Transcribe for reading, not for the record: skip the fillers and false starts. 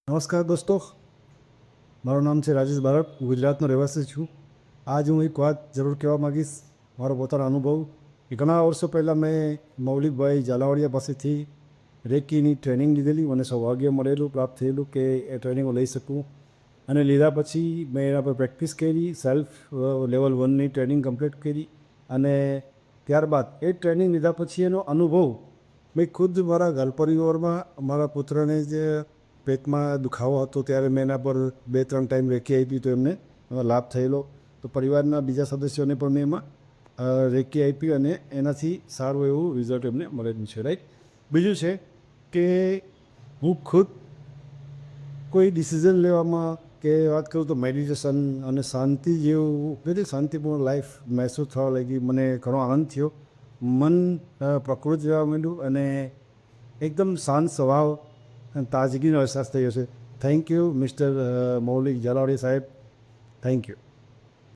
નમસ્કાર દોસ્તો, મારું નામ છે રાજેશ બારડ. હું ગુજરાતનો રહેવાસી છું. આજ હું એક વાત જરૂર કહેવા માગીશ, મારો પોતાનો અનુભવ કે ઘણા વર્ષો પહેલાં મેં મૌલિકભાઈ ઝાલાવાડિયા પાસેથી રેકીની ટ્રેનિંગ લીધેલી. મને સૌભાગ્ય મળેલું, પ્રાપ્ત થયેલું કે એ ટ્રેનિંગ લઈ શકું. અને લીધા પછી મેં એના પર પ્રેક્ટિસ કરી, સેલ્ફ લેવલ 1ની ટ્રેનિંગ કમ્પ્લીટ કરી. અને ત્યારબાદ એ ટ્રેનિંગ લીધા પછી એનો અનુભવ મેં ખુદ મારા ઘર પરિવારમાં મારા પુત્રને જે પેટમાં દુખાવો હતો ત્યારે મેં એના પર 2-3 ટાઈમ રેકી આપી તો એમને એમાં લાભ થયેલો. તો પરિવારના બીજા સદસ્યોને પણ મેં એમાં રેકી આપી અને એનાથી સારું એવું રિઝલ્ટ એમને મળેલું છે. રાઈટ. બીજું છે કે હું ખુદ કોઈ ડિસિઝન લેવામાં કે વાત કરું તો મેડિટેશન અને શાંતિ જેવું વેરી શાંતિપૂર્ણ લાઈફ મહેસૂસ થવા લાગી. મને ઘણો આનંદ થયો. મન પ્રકૃતિ જવા માંડ્યું અને એકદમ શાંત સ્વભાવ અને તાજગીનો અહેસાસ થયો છે. થેન્ક યુ મિસ્ટર મૌલિક ઝાલાવાડિયા સાહેબ. Thank you.